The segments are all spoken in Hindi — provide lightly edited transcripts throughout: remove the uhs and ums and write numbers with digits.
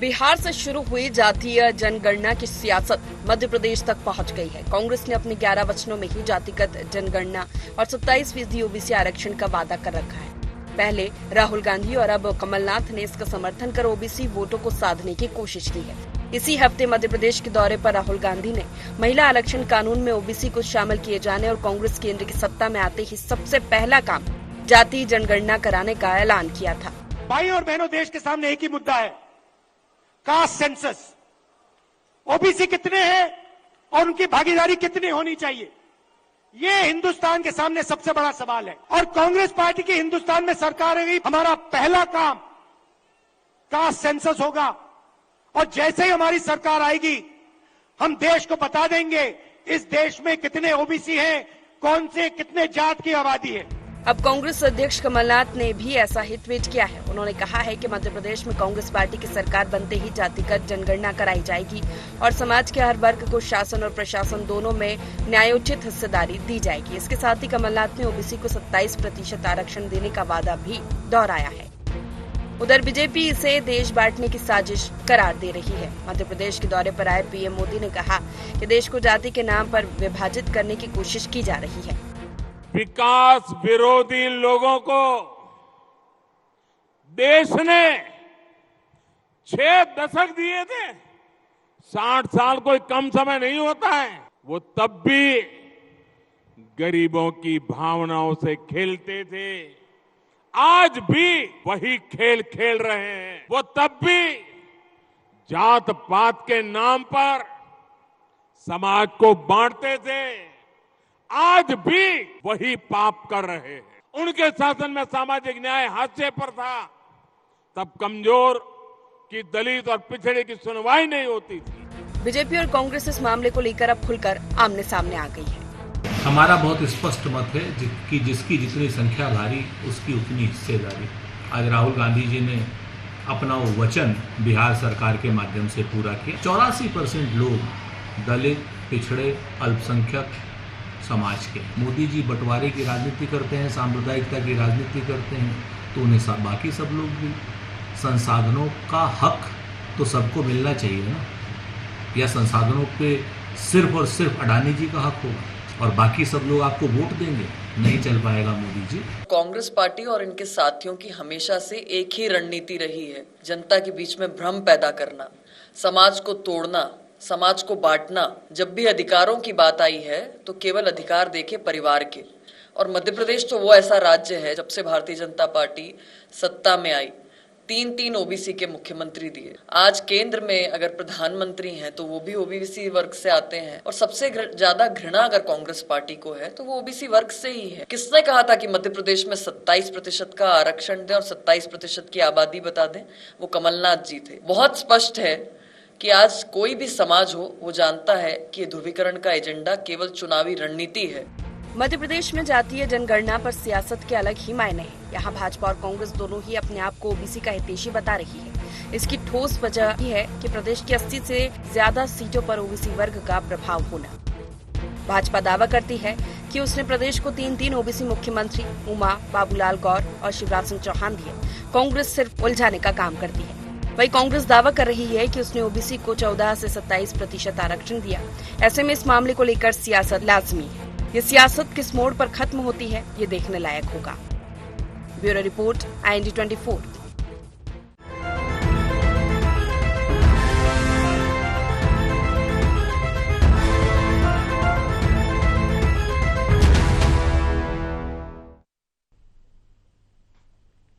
बिहार से शुरू हुई जातीय जनगणना की सियासत मध्य प्रदेश तक पहुंच गई है। कांग्रेस ने अपने 11 वचनों में ही जातिगत जनगणना और 27% ओबीसी आरक्षण का वादा कर रखा है। पहले राहुल गांधी और अब कमलनाथ ने इसका समर्थन कर ओबीसी वोटों को साधने की कोशिश की है। इसी हफ्ते मध्य प्रदेश के दौरे पर राहुल गांधी ने महिला आरक्षण कानून में ओबीसी को शामिल किए जाने और कांग्रेस केंद्र की सत्ता में आते ही सबसे पहला काम जातीय जनगणना कराने का ऐलान किया था। भाई और बहनों, देश के सामने एक ही मुद्दा है, कास्ट सेंसस। ओबीसी कितने हैं और उनकी भागीदारी कितनी होनी चाहिए, ये हिंदुस्तान के सामने सबसे बड़ा सवाल है। और कांग्रेस पार्टी की हिंदुस्तान में सरकार है, हमारा पहला काम कास्ट सेंसस होगा। और जैसे ही हमारी सरकार आएगी, हम देश को बता देंगे इस देश में कितने ओबीसी हैं, कौन से कितने जात की आबादी है। अब कांग्रेस अध्यक्ष कमलनाथ ने भी ऐसा ही ट्वीट किया है। उन्होंने कहा है कि मध्य प्रदेश में कांग्रेस पार्टी की सरकार बनते ही जातिगत जनगणना कराई जाएगी और समाज के हर वर्ग को शासन और प्रशासन दोनों में न्यायोचित हिस्सेदारी दी जाएगी। इसके साथ ही कमलनाथ ने ओबीसी को 27% आरक्षण देने का वादा भी दोहराया है। उधर बीजेपी इसे देश बांटने की साजिश करार दे रही है। मध्य प्रदेश के दौरे पर आए पीएम मोदी ने कहा कि देश को जाति के नाम पर विभाजित करने की कोशिश की जा रही है। विकास विरोधी लोगों को देश ने 6 दशक दिए थे। 60 साल कोई कम समय नहीं होता है। वो तब भी गरीबों की भावनाओं से खेलते थे, आज भी वही खेल खेल रहे हैं। वो तब भी जात पात के नाम पर समाज को बांटते थे, आज भी वही पाप कर रहे हैं। उनके शासन में सामाजिक न्याय हाशिए पर था, तब कमजोर की, दलित और पिछड़े की सुनवाई नहीं होती थी। बीजेपी और कांग्रेस इस मामले को लेकर अब खुलकर आमने सामने आ गई है। हमारा बहुत स्पष्ट मत है कि जिसकी जितनी संख्या भारी उसकी उतनी हिस्सेदारी। आज राहुल गांधी जी ने अपना वो वचन बिहार सरकार के माध्यम से पूरा किया। 84% लोग दलित, पिछड़े, अल्पसंख्यक समाज के। मोदी जी बंटवारे की राजनीति करते हैं, सांप्रदायिकता की राजनीति करते हैं, तो उन्हें बाकी सब लोग भी संसाधनों का हक तो सबको मिलना चाहिए ना। या संसाधनों पे सिर्फ और सिर्फ अडानी जी का हक होगा और बाकी सब लोग आपको वोट देंगे? नहीं चल पाएगा मोदी जी। कांग्रेस पार्टी और इनके साथियों की हमेशा से एक ही रणनीति रही है, जनता के बीच में भ्रम पैदा करना, समाज को तोड़ना, समाज को बांटना। जब भी अधिकारों की बात आई है तो केवल अधिकार देखे परिवार के। और मध्य प्रदेश तो वो ऐसा राज्य है, जब से भारतीय जनता पार्टी सत्ता में आई 3 ओबीसी के मुख्यमंत्री दिए। आज केंद्र में अगर प्रधानमंत्री हैं तो वो भी ओबीसी वर्ग से आते हैं। और सबसे ज्यादा घृणा अगर कांग्रेस पार्टी को है तो वो ओबीसी वर्ग से ही है। किसने कहा था कि मध्य प्रदेश में 27% का आरक्षण दें और 27% की आबादी बता दें? वो कमलनाथ जी थे। बहुत स्पष्ट है कि आज कोई भी समाज हो, वो जानता है कि ध्रुवीकरण का एजेंडा केवल चुनावी रणनीति है। मध्य प्रदेश में जातीय जनगणना पर सियासत के अलग ही मायने हैं। यहाँ भाजपा और कांग्रेस दोनों ही अपने आप को ओबीसी का हितैषी बता रही है। इसकी ठोस वजह ही है कि प्रदेश की 80 से ज्यादा सीटों पर ओबीसी वर्ग का प्रभाव होना। भाजपा दावा करती है कि उसने प्रदेश को 3 ओबीसी मुख्यमंत्री उमा, बाबूलाल गौर और शिवराज सिंह चौहान दिए। कांग्रेस सिर्फ उलझाने का काम करती है। वही कांग्रेस दावा कर रही है कि उसने ओबीसी को 14 से 27% आरक्षण दिया। ऐसे में इस मामले को लेकर सियासत लाजमी है। ये सियासत किस मोड़ पर खत्म होती है, ये देखने लायक होगा। Bureau report, IND 24।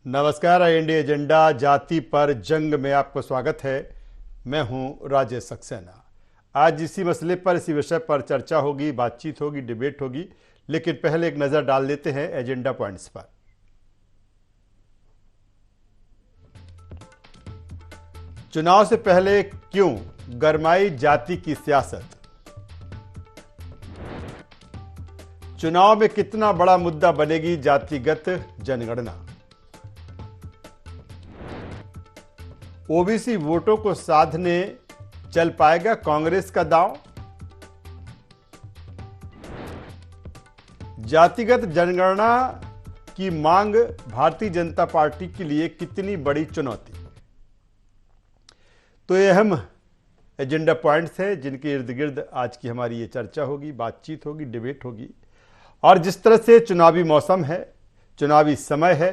नमस्कार, IND एजेंडा जाति पर जंग में आपको स्वागत है। मैं हूं राजेश सक्सेना। आज इसी मसले पर, इसी विषय पर चर्चा होगी, बातचीत होगी, डिबेट होगी। लेकिन पहले एक नज़र डाल लेते हैं एजेंडा पॉइंट्स पर। चुनाव से पहले क्यों गरमाई जाति की सियासत? चुनाव में कितना बड़ा मुद्दा बनेगी जातिगत जनगणना? ओबीसी वोटों को साधने चल पाएगा कांग्रेस का दांव? जातिगत जनगणना की मांग भारतीय जनता पार्टी के लिए कितनी बड़ी चुनौती? तो ये अहम एजेंडा पॉइंट्स हैं जिनके इर्द गिर्द आज की हमारी ये चर्चा होगी, बातचीत होगी, डिबेट होगी। और जिस तरह से चुनावी मौसम है, चुनावी समय है,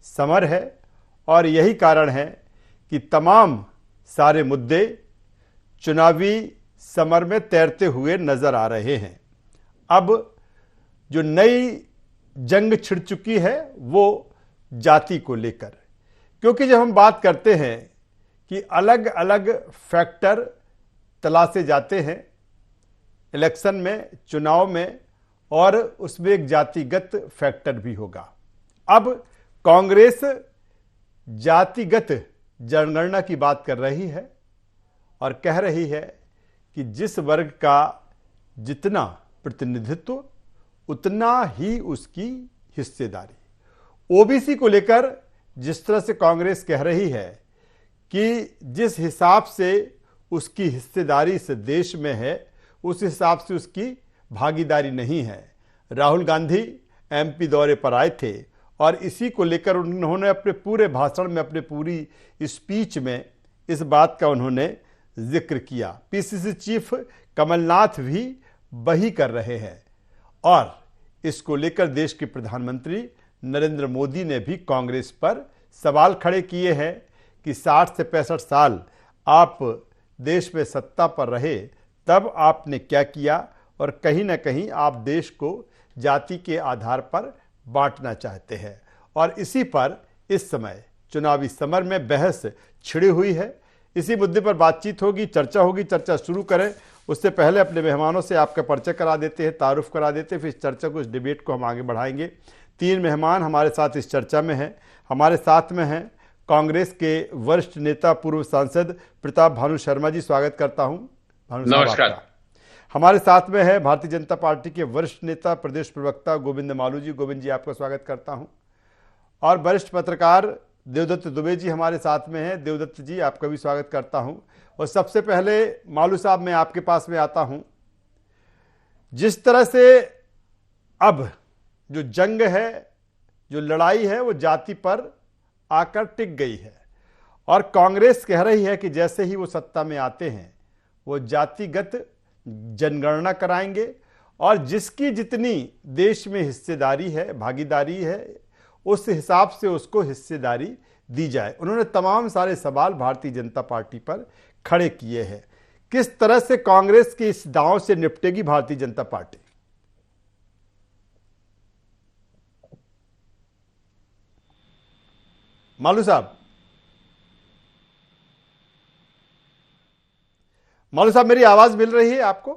समर है, और यही कारण है कि तमाम सारे मुद्दे चुनावी समर में तैरते हुए नजर आ रहे हैं। अब जो नई जंग छिड़ चुकी है वो जाति को लेकर, क्योंकि जब हम बात करते हैं कि अलग अलग फैक्टर तलाशे जाते हैं इलेक्शन में, चुनाव में, और उसमें एक जातिगत फैक्टर भी होगा। अब कांग्रेस जातिगत जनगणना की बात कर रही है और कह रही है कि जिस वर्ग का जितना प्रतिनिधित्व उतना ही उसकी हिस्सेदारी। ओबीसी को लेकर जिस तरह से कांग्रेस कह रही है कि जिस हिसाब से उसकी हिस्सेदारी इस देश में है उस हिसाब से उसकी भागीदारी नहीं है। राहुल गांधी एमपी दौरे पर आए थे और इसी को लेकर उन्होंने अपने पूरे भाषण में, अपने पूरी स्पीच में इस बात का उन्होंने जिक्र किया। पीसीसी चीफ कमलनाथ भी वही कर रहे हैं और इसको लेकर देश के प्रधानमंत्री नरेंद्र मोदी ने भी कांग्रेस पर सवाल खड़े किए हैं कि 60 से 65 साल आप देश में सत्ता पर रहे, तब आपने क्या किया, और कहीं ना कहीं आप देश को जाति के आधार पर बांटना चाहते हैं। और इसी पर इस समय चुनावी समर में बहस छिड़ी हुई है। इसी मुद्दे पर बातचीत होगी, चर्चा होगी। चर्चा शुरू करें उससे पहले अपने मेहमानों से आपका परिचय करा देते हैं, तारुफ करा देते हैं, फिर इस चर्चा को, इस डिबेट को हम आगे बढ़ाएंगे। 3 मेहमान हमारे साथ इस चर्चा में हैं। हमारे साथ में हैं कांग्रेस के वरिष्ठ नेता, पूर्व सांसद प्रताप भानु शर्मा जी, स्वागत करता हूं। भानु साहब, नमस्कार। हमारे साथ में है भारतीय जनता पार्टी के वरिष्ठ नेता, प्रदेश प्रवक्ता गोविंद मालू जी। गोविंद जी, आपका स्वागत करता हूं। और वरिष्ठ पत्रकार देवदत्त दुबे जी हमारे साथ में हैं। देवदत्त जी, आपका भी स्वागत करता हूं। और सबसे पहले मालू साहब, मैं आपके पास में आता हूं। जिस तरह से अब जो जंग है, जो लड़ाई है, वो जाति पर आकर टिक गई है और कांग्रेस कह रही है कि जैसे ही वो सत्ता में आते हैं वो जातिगत जनगणना कराएंगे और जिसकी जितनी देश में हिस्सेदारी है, भागीदारी है, उस हिसाब से उसको हिस्सेदारी दी जाए। उन्होंने तमाम सारे सवाल भारतीय जनता पार्टी पर खड़े किए हैं। किस तरह से कांग्रेस के इस दांव से निपटेगी भारतीय जनता पार्टी? मालू साहब, मेरी आवाज मिल रही है आपको?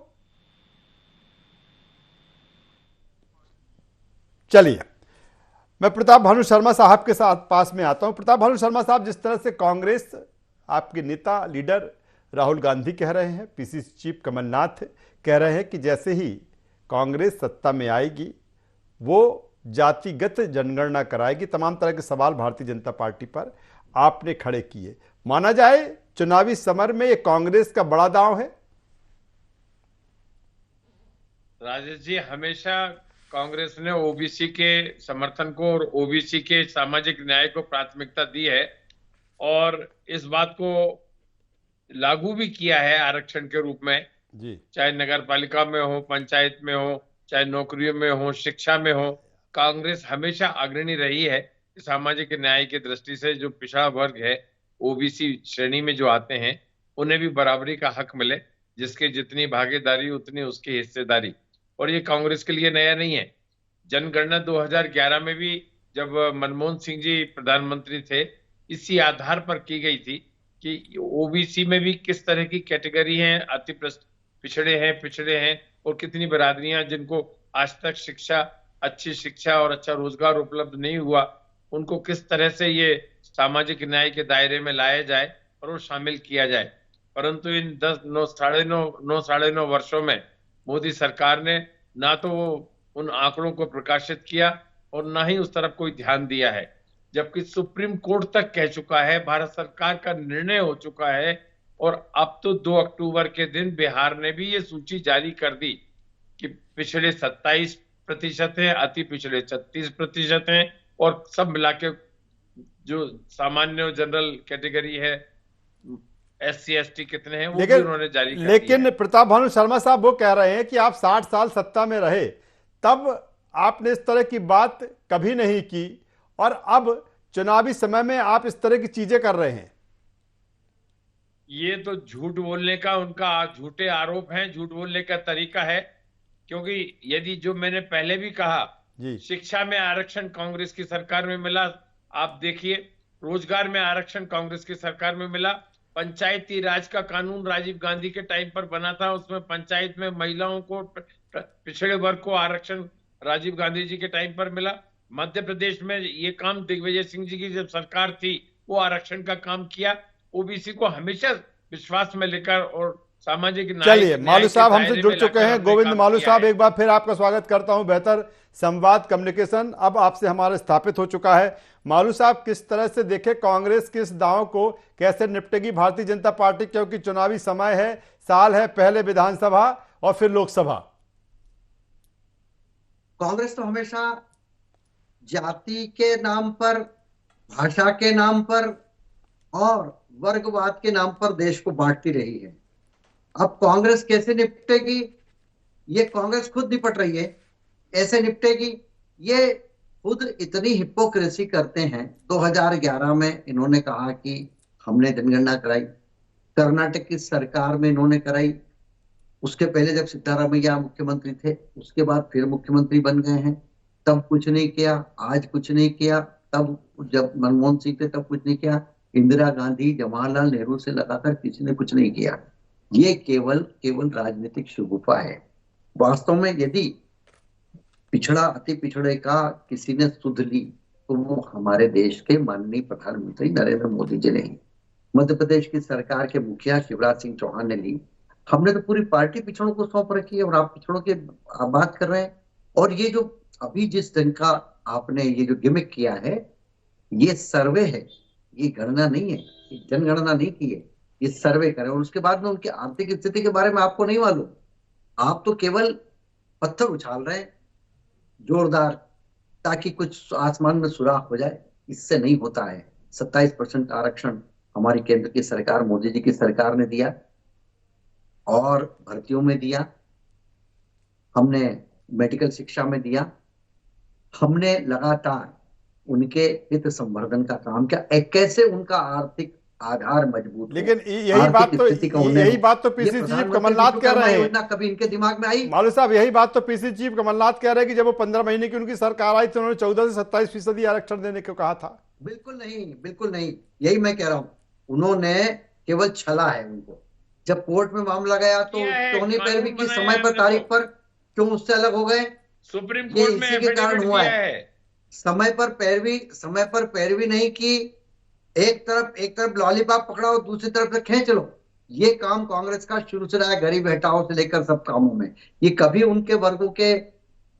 चलिए, मैं प्रताप भानु शर्मा साहब के साथ पास में आता हूं। प्रताप भानु शर्मा साहब, जिस तरह से कांग्रेस, आपके नेता, लीडर राहुल गांधी कह रहे हैं, पीसीसी चीफ कमलनाथ कह रहे हैं कि जैसे ही कांग्रेस सत्ता में आएगी वो जातिगत जनगणना कराएगी। तमाम तरह के सवाल भारतीय जनता पार्टी पर आपने खड़े किए। माना जाए चुनावी समर में ये कांग्रेस का बड़ा दांव है? राजेश जी, हमेशा कांग्रेस ने ओबीसी के समर्थन को और ओबीसी के सामाजिक न्याय को प्राथमिकता दी है और इस बात को लागू भी किया है आरक्षण के रूप में जी। चाहे नगर पालिका में हो, पंचायत में हो, चाहे नौकरियों में हो, शिक्षा में हो, कांग्रेस हमेशा अग्रणी रही है सामाजिक न्याय की दृष्टि से। जो पिछड़ा वर्ग है, ओबीसी श्रेणी में जो आते हैं, उन्हें भी बराबरी का हक मिले, जिसकी जितनी भागीदारी उतनी उसकी हिस्सेदारी। और ये कांग्रेस के लिए नया नहीं है। जनगणना 2011 में भी जब मनमोहन सिंह जी प्रधानमंत्री थे, इसी आधार पर की गई थी कि ओबीसी में भी किस तरह की कैटेगरी हैं, अति पिछड़े हैं और कितनी बिरादरियां जिनको आज तक शिक्षा, अच्छी शिक्षा और अच्छा रोजगार उपलब्ध नहीं हुआ, उनको किस तरह से ये सामाजिक न्याय के दायरे में लाया जाए और वो शामिल किया जाए। परंतु इन 9 वर्षों में मोदी सरकार ने ना तो उन आंकड़ों को प्रकाशित किया और ना ही उस तरफ कोई ध्यान दिया है। जबकि सुप्रीम कोर्ट तक कह चुका है, भारत सरकार का निर्णय हो चुका है और अब तो 2 अक्टूबर के दिन बिहार ने भी ये सूची जारी कर दी कि पिछड़े 27% हैं, अति पिछड़े 36% हैं और सब मिला के जो सामान्य जनरल कैटेगरी है SC ST कितने हैं वो भी उन्होंने जारी कर दिया लेकिन है। प्रताप भानु शर्मा साहब वो कह रहे हैं कि आप 60 साल सत्ता में रहे, तब आपने इस तरह की बात कभी नहीं की और अब चुनावी समय में आप इस तरह की चीजें कर रहे हैं। ये तो झूठ बोलने का उनका झूठे आरोप हैं, झूठ बोलने का तरीका है। क्योंकि यदि जो मैंने पहले भी कहा, जी, शिक्षा में आरक्षण कांग्रेस की सरकार में मिला, आप देखिए, रोजगार में आरक्षण कांग्रेस की सरकार में मिला, पंचायती राज का कानून राजीव गांधी के टाइम पर बना था, उसमें पंचायत में महिलाओं को, पिछड़े वर्ग को आरक्षण राजीव गांधी जी के टाइम पर मिला। मध्य प्रदेश में ये काम दिग्विजय सिंह जी की जब सरकार थी वो आरक्षण का काम किया। ओबीसी को हमेशा विश्वास में लेकर और सामाजिक चलिए, मालू साहब हमसे जुड़ चुके हैं। गोविंद मालू साहब, एक बार फिर आपका स्वागत करता हूं बेहतर संवाद कम्युनिकेशन अब आपसे हमारा स्थापित हो चुका है। मालू साहब, किस तरह से देखे कांग्रेस किस दांव को कैसे निपटेगी भारतीय जनता पार्टी, क्योंकि चुनावी समय है, साल है, पहले विधानसभा और फिर लोकसभा। कांग्रेस तो हमेशा जाति के नाम पर, भाषा के नाम पर और वर्गवाद के नाम पर देश को बांटती रही है। अब कांग्रेस कैसे निपटेगी, ये कांग्रेस खुद निपट रही है। ऐसे निपटेगी, ये खुद इतनी हिपोक्रेसी करते हैं। 2011 में इन्होंने कहा कि हमने जनगणना कराई, कर्नाटक की सरकार में इन्होंने कराई, उसके पहले जब सिद्धारमैया मुख्यमंत्री थे उसके बाद फिर मुख्यमंत्री बन गए हैं, तब कुछ नहीं किया, आज कुछ नहीं किया, तब जब मनमोहन सिंह थे तब कुछ नहीं किया, इंदिरा गांधी, जवाहरलाल नेहरू से लगाकर किसी ने कुछ नहीं किया। ये केवल राजनीतिक शगुफा है। वास्तव में यदि पिछड़ा अति पिछड़े का किसी ने सुध ली तो वो हमारे देश के माननीय प्रधानमंत्री नरेंद्र मोदी जी ने, मध्य प्रदेश की सरकार के मुखिया शिवराज सिंह चौहान ने ली। हमने तो पूरी पार्टी पिछड़ों को सौंप रखी है और आप पिछड़ों की बात कर रहे हैं। और ये जो अभी जिस दिन का आपने ये जो गिमिक किया है, ये सर्वे है, ये गणना नहीं है, ये जनगणना नहीं की है, ये सर्वे करें और उसके बाद में उनकी आर्थिक स्थिति के बारे में आपको नहीं मालूम। आप तो केवल पत्थर उछाल रहे हैं जोरदार, ताकि कुछ आसमान में सुराख हो जाए। इससे नहीं होता है। 27% आरक्षण हमारी केंद्र की सरकार, मोदी जी की सरकार ने दिया और भर्तियों में दिया, हमने मेडिकल शिक्षा में दिया, हमने लगातार उनके हित संवर्धन का काम किया। कैसे उनका आर्थिक आधार मजबूत, लेकिन यही बात तो पीसी चीफ कमलनाथ कह रहे हैं। कभी इनके दिमाग में आई? मालू साहब, यही बात तो पीसी चीफ कमलनाथ कह रहे हैं कि जब वो 15 महीने की उनकी सरकार आई तो उन्होंने 14 से 27% आरक्षण देने को कहा था। बिल्कुल नहीं, बिल्कुल नहीं, यही मैं कह रहा हूं। उन्होंने केवल छला है उनको। जब कोर्ट में मामला गया तो क्यों नहीं पैरवी की, समय पर, तारीख पर क्यों उससे अलग हो गए? सुप्रीम कोर्ट में इसी के कारण हुआ है। समय पर पैरवी नहीं की। एक तरफ लॉलीपॉप पकड़ा और दूसरी तरफ से खींच लो। ये काम कांग्रेस का शुरू से रहा है, गरीब हटाओ से लेकर सब कामों में। ये कभी उनके वर्गों के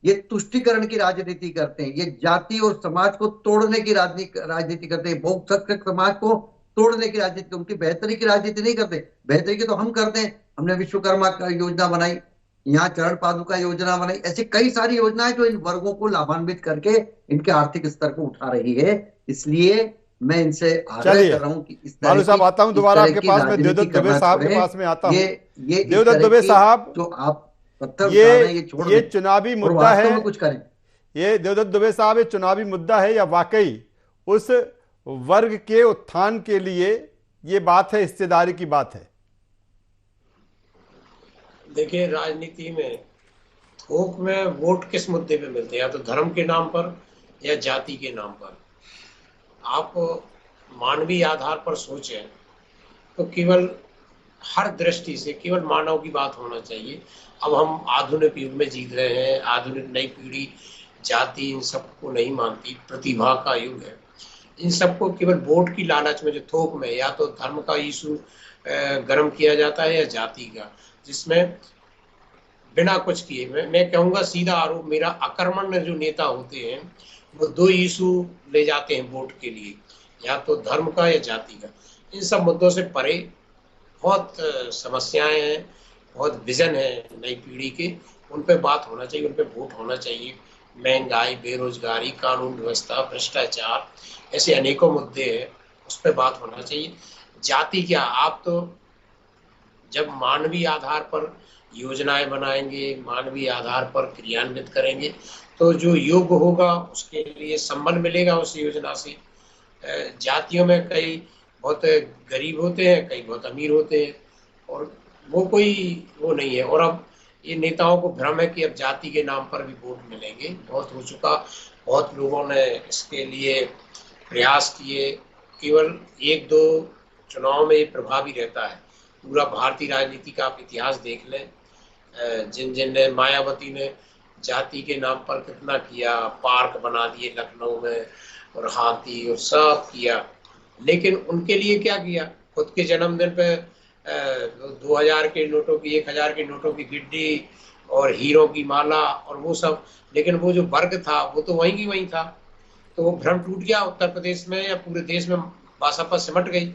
ये तुष्टीकरण की राजनीति करते हैं, ये जाति और समाज को तोड़ने की राजनीति करते हैं, बहुत संख्यक समाज को तोड़ने की राजनीति, उनकी बेहतरी की राजनीति नहीं करते। बेहतरी की तो हम करते हैं। हमने विश्वकर्मा योजना बनाई, यहाँ चरण पादुका योजना बनाई, ऐसी कई सारी योजनाएं जो इन वर्गों को लाभान्वित करके इनके आर्थिक स्तर को उठा रही है। इसलिए मैं इनसे आग्रह कर रहा हूं कि इस तरह साहब आता हूं दोबारा आपके पास में, देवदत्त दुबे साहब के पास में आता हूं। देवदत्त दुबे साहब, जो आप ये चुनावी मुद्दा है, कुछ करें। ये देवदत्त दुबे साहब, ये चुनावी मुद्दा है या वाकई उस वर्ग के उत्थान के लिए ये बात है, हिस्सेदारी की बात है? देखिए, राजनीति में थोक में वोट किस मुद्दे पे मिलते हैं, या तो धर्म के नाम पर या जाति के नाम पर। आप मानवीय आधार पर सोचें तो केवल हर दृष्टि से केवल मानव की बात होना चाहिए। अब हम आधुनिक युग में जी रहे हैं, आधुनिक नई पीढ़ी जाति इन सबको नहीं मानती, प्रतिभा का युग है। इन सबको केवल वोट की लालच में, जो थोक में या तो धर्म का इशू गर्म किया जाता है या जाति का, जिसमें बिना कुछ किए, मैं कहूँगा सीधा आरोप मेरा, अकर्मण्य जो नेता होते हैं वो दो इशू ले जाते हैं वोट के लिए, या तो धर्म का या जाति का। इन सब मुद्दों से परे बहुत समस्याएं हैं, बहुत विजन है नई पीढ़ी के, उन पे बात होना चाहिए, उन पे वोट होना चाहिए। महंगाई, बेरोजगारी, कानून व्यवस्था, भ्रष्टाचार, ऐसे अनेकों मुद्दे हैं, उस पर बात होना चाहिए। जाति क्या, आप तो जब मानवीय आधार पर योजनाएं बनाएंगे, मानवीय आधार पर क्रियान्वित करेंगे, तो जो योग्य होगा उसके लिए सम्मान मिलेगा उस योजना से। जातियों में कई बहुत गरीब होते हैं, कई बहुत अमीर होते हैं, और वो कोई वो नहीं है। और अब ये नेताओं को भ्रम है कि अब जाति के नाम पर भी वोट मिलेंगे। बहुत हो चुका, बहुत लोगों ने इसके लिए प्रयास किए। केवल 1-2 चुनाव में ये प्रभावी रहता है। पूरा भारतीय राजनीति का आप इतिहास देख लें, जिन जिन ने, मायावती ने जाति के नाम पर कितना किया, पार्क बना दिए लखनऊ में और हाथी और सब किया, लेकिन उनके लिए क्या किया? खुद के जन्मदिन पे 2000 के नोटों की, 1000 के नोटों की गिड्डी और हीरो की माला और वो सब, लेकिन वो जो वर्ग था वो तो वहीं की वहीं था। तो वो भ्रम टूट गया उत्तर प्रदेश में या पूरे देश में, बासपा सिमट गई।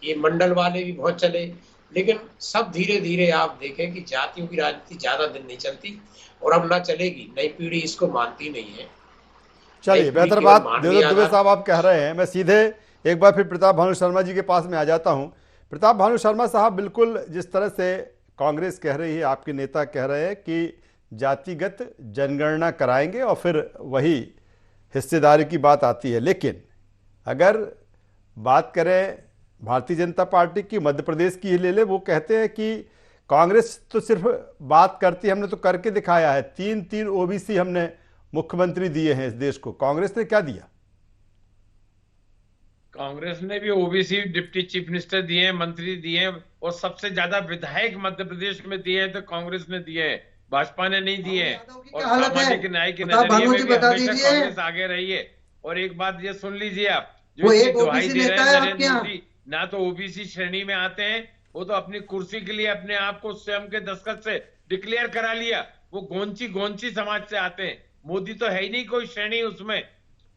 ये मंडल वाले भी बहुत चले, लेकिन सब धीरे धीरे आप देखें कि जातियों की राजनीति ज्यादा दिन नहीं चलती और अब ना चलेगी। नई पीढ़ी इसको मानती नहीं है। चलिए, बेहतर बात देवदत्त दुबे साहब आप कह रहे हैं। मैं सीधे एक बार फिर प्रताप भानु शर्मा जी के पास में आ जाता हूं। प्रताप भानु शर्मा साहब, बिल्कुल जिस तरह से कांग्रेस कह रही है, आपके नेता कह रहे हैं कि जातिगत जनगणना कराएंगे और फिर वही हिस्सेदारी की बात आती है, लेकिन अगर बात करें भारतीय जनता पार्टी की, मध्य प्रदेश की ही ले ले, वो कहते हैं कि कांग्रेस तो सिर्फ बात करती है, हमने तो करके दिखाया है। 3 ओबीसी हमने मुख्यमंत्री दिए हैं इस देश को। कांग्रेस ने क्या दिया? कांग्रेस ने भी ओबीसी डिप्टी चीफ मिनिस्टर दिए हैं, मंत्री दिए हैं, और सबसे ज्यादा विधायक मध्य प्रदेश में दिए हैं तो कांग्रेस ने दिए हैं, भाजपा ने नहीं दिए हैं। और सामाजिक न्याय के नजरिए में भी हमेशा कांग्रेस आगे रही है। और एक बात ये सुन लीजिए आप, जो दुहाई दे रहे हैं नरेंद्र मोदी, ना तो ओबीसी श्रेणी में आते हैं, वो तो अपनी कुर्सी के लिए अपने आप को स्वयं के दस्तखत से डिक्लेयर करा लिया, वो गोंची समाज से आते हैं। मोदी तो है ही नहीं कोई श्रेणी उसमें।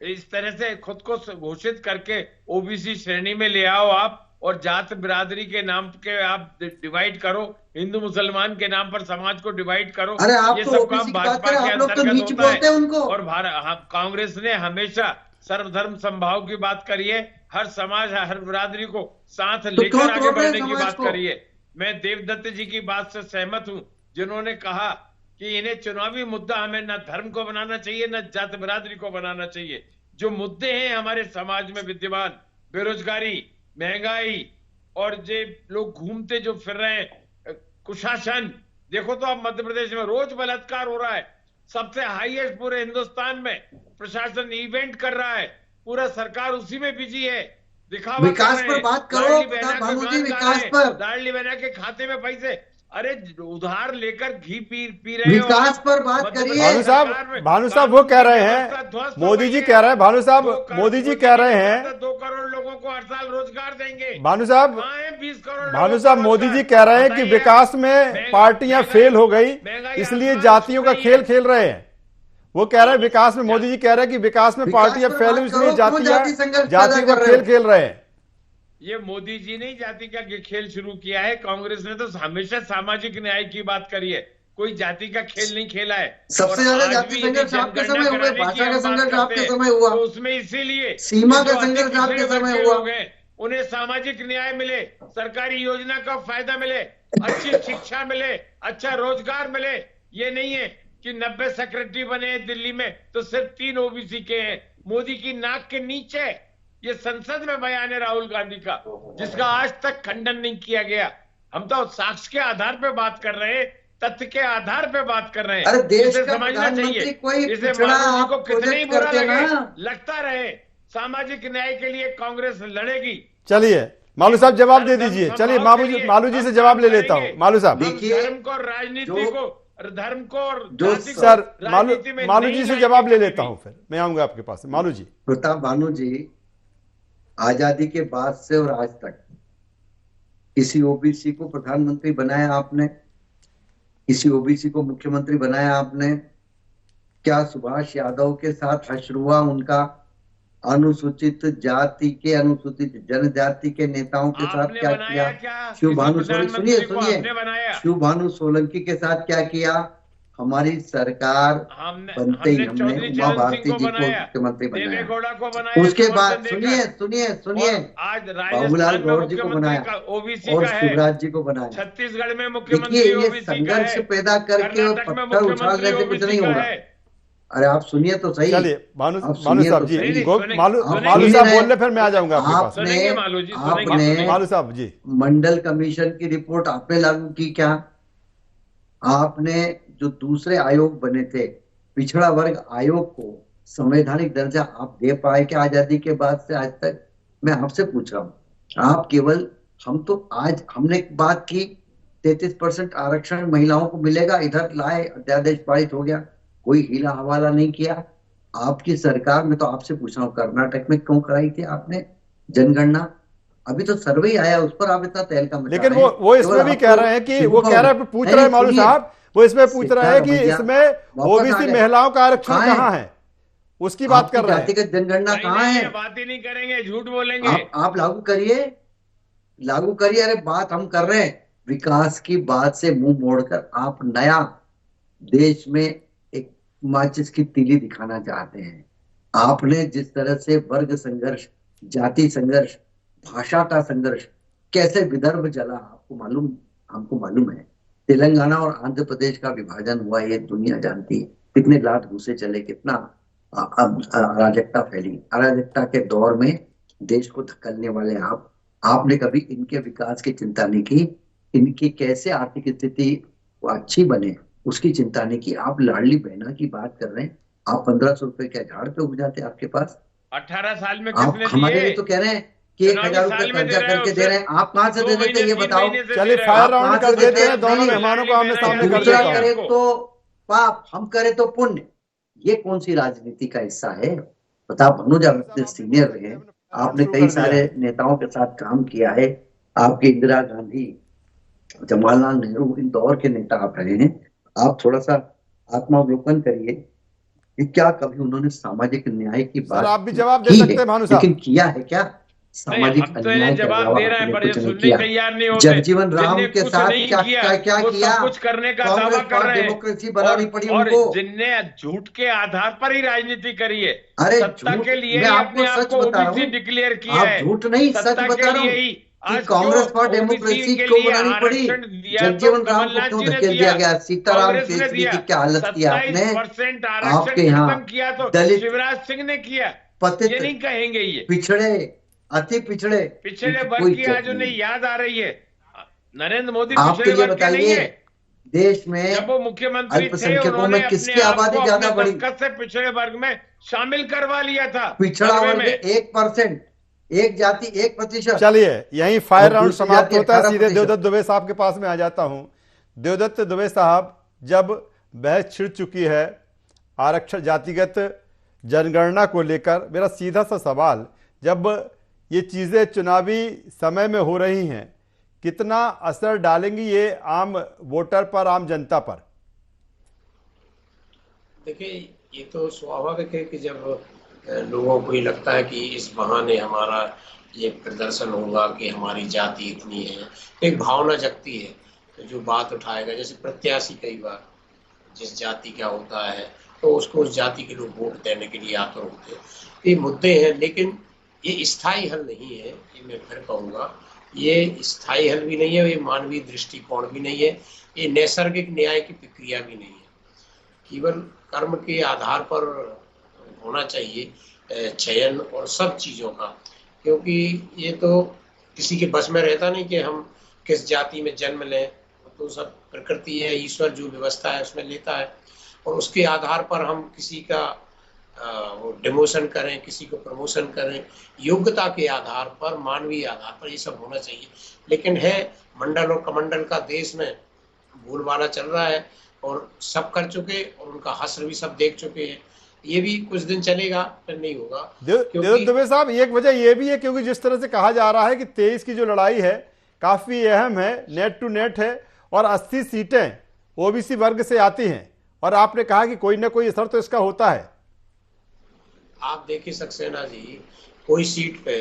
इस तरह से खुद को घोषित करके ओबीसी श्रेणी में ले आओ आप, और जात बिरादरी के नाम के आप डिवाइड करो, हिंदू मुसलमान के नाम पर समाज को डिवाइड करो। ये सब काम भाजपा के अंतर्गत होता है। और कांग्रेस ने हमेशा सर्वधर्म समभाव की बात करी है, हर समाज हर बिरादरी को साथ लेकर आगे बढ़ने की बात करी है। मैं देवदत्त जी की बात से सहमत हूं, जिन्होंने कहा कि इन्हें चुनावी मुद्दा हमें न धर्म को बनाना चाहिए, न जात बिरादरी को बनाना चाहिए। जो मुद्दे हैं हमारे समाज में विद्यमान, बेरोजगारी, महंगाई, और जो लोग घूमते जो फिर रहे हैं, कुशासन, देखो तो अब मध्य प्रदेश में रोज बलात्कार हो रहा है, सबसे हाईएस्ट पूरे हिंदुस्तान में। प्रशासन इवेंट कर रहा है, पूरा सरकार उसी में बिजी है, दिखावा विकास पर बात करो विकास पर। लाडली बहना के खाते में पैसे, अरे उधार लेकर घी पी रहे हो। विकास पर बात करिए। भानु साहब वो कह रहे हैं, मोदी जी कह रहे हैं, भानु साहब मोदी जी कह रहे हैं 2 करोड़ लोगों को हर साल रोजगार देंगे। भानु साहब 20 करोड़ भानु साहब मोदी जी कह रहे हैं कि विकास में पार्टियां फेल हो गई, इसलिए जातियों का खेल खेल रहे हैं। वो कह रहे हैं विकास में, मोदी जी कह रहे हैं कि विकास में पार्टियां फेल, इसलिए जातियों का खेल खेल रहे हैं। ये मोदी जी ने जाति का खेल शुरू किया है, कांग्रेस ने तो हमेशा सामाजिक न्याय की बात करी है, कोई जाति का खेल नहीं खेला है। सबसे ज्यादा जाति संघर्ष आपके समय हुए, भाषा का संघर्ष आपके समय हुआ, तो उसमें इसीलिए सीमा का संघर्ष आपके समय हुआ। उन्हें सामाजिक न्याय मिले, सरकारी योजना का फायदा मिले, अच्छी शिक्षा मिले, अच्छा रोजगार मिले। ये नहीं है कि 90 सेक्रेटरी बने दिल्ली में तो सिर्फ 3 ओबीसी के हैं। मोदी की नाक के नीचे ये संसद में बयान है राहुल गांधी का, जिसका आज तक खंडन नहीं किया गया। हम तो साक्ष्य के आधार पे बात कर रहे हैं, तथ्य के आधार पे बात कर रहे हैं। अरे देश इसे का समझना चाहिए। इसे को कितने ही बुरा लगे, लगता रहे, सामाजिक न्याय के लिए कांग्रेस लड़ेगी। चलिए मालू साहब जवाब दे दीजिए। चलिए मालू जी से जवाब ले लेता हूँ। मालू साहब, धर्म को, राजनीति को, धर्म को और सर मालू जी से जवाब ले लेता हूँ, फिर मैं आऊंगा आपके पास। मालू जी। प्रताप भानु जी, आजादी के बाद से और आज तक किसी ओबीसी को प्रधानमंत्री बनाया आपने? किसी ओबीसी को मुख्यमंत्री बनाया आपने? क्या सुभाष यादव के साथ हश्र हुआ उनका अनुसूचित जाति के, अनुसूचित जनजाति के नेताओं के साथ क्या किया? शिव भानु सोलंकी, सुनिए, शिव भानु सोलंकी के साथ क्या किया? हमारी सरकार बनते ही हमने चौधरी उमा चरण भारती सिंह जी को को बनाया, मुख्यमंत्री बनाया। देवेगौड़ा को बनाया, उसके बाद समर्थन सुनिए देकर। सुनिए सुनिए और आज बाबूलाल राजस्थान में गौर जी को बनाया मुख्यमंत्री ओबीसी और का है, शिवराज जी को बनाया। छत्तीसगढ़ में देखिए मुख्यमंत्री ये ओबीसी का संघर्ष है, पैदा करके और कर्नाटक में पत्थर उछालने मुख्यमंत्री से कुछ ओबीसी नहीं का होगा। है। अरे आप सुनिए तो सही। चलिए भानु आप भानु सुनिए साहब तो जी, सही। मालू सुनेंगे साहब नहीं। बोल रहे, फिर मैं आ जाऊंगा आपके पास। सुनेंगे मालू जी, सुनेंगे, आपने सुनेंगे। मालू साहब जी, मंडल कमीशन की रिपोर्ट आपने लागू की क्या? आपने जो दूसरे आयोग बने थे, पिछड़ा वर्ग आयोग को संवैधानिक दर्जा आप दे पाए क्या आजादी के बाद से आज तक? मैं आपसे पूछ रहा हूँ। आप केवल, हम तो आज हमने बात की 33% आरक्षण महिलाओं को मिलेगा, इधर लाए, अध्यादेश पारित हो गया, कोई हीला हवाला नहीं किया। आपकी सरकार में, तो आपसे पूछ रहा हूँ, कर्नाटक में क्यों कराई थी आपने जनगणना? अभी तो सर्वे आया, उस पर आप इतना तहलका मचा लेकिन रहे हैं। वो इसमें भी कह रहे हैं कि वो कह रहे हैं, पूछ रहे हैं मालू साहब, वो इसमें पूछ रहे हैं कि इसमें ओबीसी महिलाओं का आरक्षण कहाँ है, उसकी बात कर रहे हैं। जातिगत जनगणना कहाँ है? बात ही नहीं करेंगे, झूठ बोलेंगे। आप लागू करिए, लागू करिए। अरे बात हम कर रहे हैं, विकास की बात से मुंह मोड़कर आप नया देश में एक माचिस की तीली दिखाना चाहते हैं। आपने जिस तरह से वर्ग संघर्ष, जाति संघर्ष, भाषा का संघर्ष, कैसे विदर्भ जला, आपको मालूम, हमको मालूम है। तेलंगाना और आंध्र प्रदेश का विभाजन हुआ, ये दुनिया जानती है। कितने लात घुसे चले, कितना अराजकता फैली। अराजकता के दौर में देश को धकेलने वाले आपने कभी इनके विकास की चिंता नहीं की, इनकी कैसे आर्थिक स्थिति अच्छी बने उसकी चिंता नहीं की। आप लाडली बहना की बात कर रहे हैं। आप 1500 रुपए के झाड़ पे उग जाते आपके पास। 18 साल में आप किसने हमारे लिए दिए? तो कह रहे हैं कि 1000 रुपए कर्जा करके दे रहे हैं। आप कहाँ से दे देते, ये बताओ। चलिए फायर राउंड कर देते हैं, दोनों मेहमानों को आमने सामने कर दूसरा देता करे हूं। तो पाप, हम करे तो पुण्य। ये कौन सी राजनीति का हिस्सा है? बता भनुज, आप इतने सीनियर रहे, आपने कई सारे नेताओं के साथ काम किया है। आपके इंदिरा गांधी, जवाहरलाल नेहरू, इन दौर के नेता आप रहे हैं। आप थोड़ा सा आत्मावलोकन करिए कि क्या कभी उन्होंने सामाजिक न्याय की बात आप भी जवाब दे सकते हैं भानु साहब, लेकिन किया है क्या? सामाजिक अन्याय के अलावा आपने कुछ नहीं किया। जगजीवन राम के साथ क्या किया? कुछ करने का कांग्रेस दावा कर रहे हैं, डेमोक्रेसी बनानी पड़ी और उनको। जिनने झूठ के आधार पर ही राजनीति करी है, अरे सत्ता के लिए मैं ही आपको अपने आप सच को बता रहा ओबीसी हूँ। डिक्लेयर किया आप है। झूठ नहीं, सच सत्ता बता के रहा हूँ लिए ही कि आज कांग्रेस फॉर OBC डेमोक्रेसी के क्यों लिए बनानी पड़ी? आरक्षण दिया तो जगजीवन राम को कमलनाथ क्यों जी ने धकेल दिया गया? सीताराम कांग्रेस ने केसरी दिया। की क्या हालत की आपने? 27% आपके आरक्षण यहाँ खत्म किया तो दलित, शिवराज सिंह ने किया, पतित, ये नहीं कहेंगे। ये पिछड़े, अति पिछड़े वर्ग की आज उन्हें याद आ रही है। नरेंद्र मोदी आप पिछड़े तो ये वर्ग के नहीं बताइए, है। देश में जब वो मुख्यमंत्री थे, अल्पसंख्यकों उन्होंने में किसकी अपने आप आबादी को ज्यादा अपने बढ़ी? दस्तखत से पिछड़े वर्ग में शामिल करवा लिया था। पिछड़ा सर्वे वर्ग में 1%, एक जाति 1%। चलिए यहीं फायर राउंड दूसरी समाप्त जाति होता है। 18%। सीधे देवदत्त दुबे साहब के पास में आ जाता हूं। देवदत्त दुबे साहब, जब बहस छिड़ चुकी है आरक्षण, जातिगत जनगणना को लेकर, मेरा सीधा सा सवाल, जब ये चीज़ें चुनावी समय में हो रही हैं, कितना असर डालेंगी ये आम वोटर पर, आम जनता पर? देखिए, ये तो स्वाभाविक है कि जब लोगों को ये लगता है कि इस बहाने हमारा ये प्रदर्शन होगा कि हमारी जाति इतनी है, एक भावना जगती है। तो जो बात उठाएगा, जैसे प्रत्याशी कई बार जिस जाति का होता है तो उसको उस जाति के लोग वोट देने के लिए आतुर होते हैं। ये मुद्दे हैं, लेकिन ये स्थायी हल नहीं है। ये मैं फिर कहूँगा, ये स्थायी हल भी नहीं है, ये मानवीय दृष्टिकोण भी नहीं है, ये नैसर्गिक न्याय की प्रक्रिया भी नहीं है। केवल कर्म के आधार पर होना चाहिए चयन और सब चीज़ों का, क्योंकि ये तो किसी के बस में रहता नहीं कि हम किस जाति में जन्म लें। तो सब प्रकृति है, ईश्वर जो व्यवस्था है उसमें लेता है, और उसके आधार पर हम किसी का वो डिमोशन करें, किसी को प्रमोशन करें, योग्यता के आधार पर, मानवीय आधार पर, ये सब होना चाहिए। लेकिन है मंडल और कमंडल का देश में बोलबाला चल रहा है, और सब कर चुके, और उनका हश्र भी सब देख चुके हैं। ये भी कुछ दिन चलेगा, फिर नहीं होगा। देवदत्त दुबे साहब, एक वजह ये भी है क्योंकि जिस तरह से कहा जा रहा है कि 23 की जो लड़ाई है काफी अहम है, नेट टू नेट है, और 80 सीटें ओबीसी वर्ग से आती हैं, और आपने कहा कि कोई ना कोई असर तो इसका होता है। आप देखिए सक्सेना जी, कोई सीट पे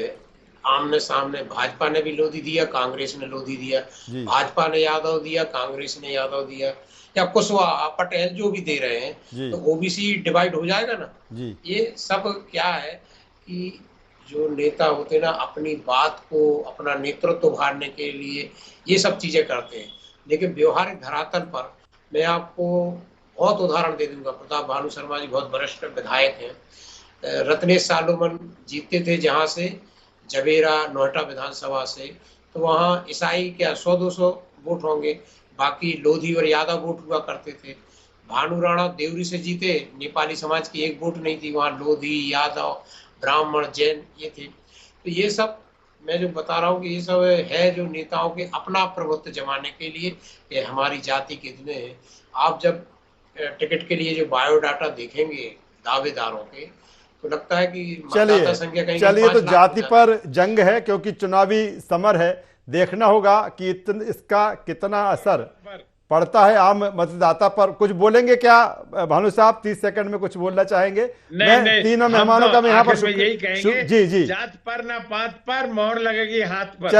आमने सामने भाजपा ने भी लोधी दिया, कांग्रेस ने लोधी दिया, भाजपा ने यादव दिया, कांग्रेस ने यादव दिया। या कुशवाहा पटेल जो भी दे रहे हैं, तो ओबीसी डिवाइड हो जाएगा ना जी। ये सब क्या है कि जो नेता होते ना अपनी बात को, अपना नेतृत्व उभारने के लिए ये सब चीजें करते हैं, लेकिन व्यवहारिक धरातल पर मैं आपको बहुत उदाहरण दे दूंगा। प्रताप भानु शर्मा जी बहुत वरिष्ठ विधायक हैं, रत्नेश सालोमन जीतते थे जहां से जबेरा नोएडा विधानसभा से, तो वहां ईसाई क्या 100-200 वोट होंगे, बाकी लोधी और यादव वोट हुआ करते थे। भानु राणा देवरी से जीते, नेपाली समाज की एक वोट नहीं थी, वहां लोधी यादव ब्राह्मण जैन ये थे। तो ये सब मैं जो बता रहा हूँ कि ये सब है जो नेताओं के अपना प्रभुत्व जमाने के लिए कि हमारी जाति कितने हैं। आप जब टिकट के लिए जो बायोडाटा देखेंगे दावेदारों के, तो लगता है कि चलिए तो जाति पर जंग है, क्योंकि चुनावी समर है, देखना होगा कि इसका कितना असर पड़ता है आम मतदाता पर। कुछ बोलेंगे क्या भानु साहब? 30 सेकंड में कुछ बोलना चाहेंगे? नहीं, तीनों मेहमानों का मैं यहाँ पर यही कहेंगे, जी जात पर ना पात पर, मोहर लगेगी हाथ पर।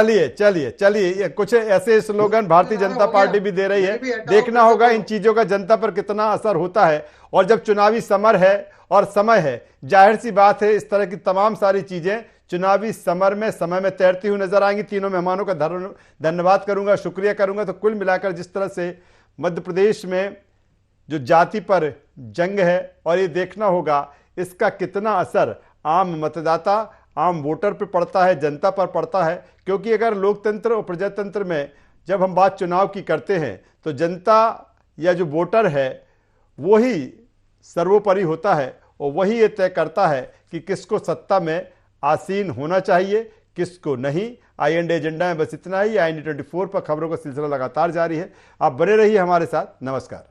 चलिए कुछ ऐसे स्लोगन भारतीय जनता पार्टी भी दे रही है। देखना होगा इन चीजों का जनता पर कितना असर होता है। और जब चुनावी समर है और समय है, जाहिर सी बात है इस तरह की तमाम सारी चीजें चुनावी समर में समय में तैरती हुई नजर आएंगी। तीनों मेहमानों का धन्यवाद करूंगा, शुक्रिया करूंगा। तो कुल मिलाकर जिस तरह से मध्य प्रदेश में जो जाति पर जंग है, और ये देखना होगा इसका कितना असर आम मतदाता, आम वोटर पर पड़ता है, जनता पर पड़ता है। क्योंकि अगर लोकतंत्र और प्रजातंत्र में जब हम बात चुनाव की करते हैं तो जनता या जो वोटर है वही सर्वोपरि होता है, और वही ये तय करता है कि किसको सत्ता में आसीन होना चाहिए, किसको नहीं। IND एजेंडा में बस इतना ही। IND 24 पर खबरों का सिलसिला लगातार जारी है। आप बने रहिए हमारे साथ। नमस्कार।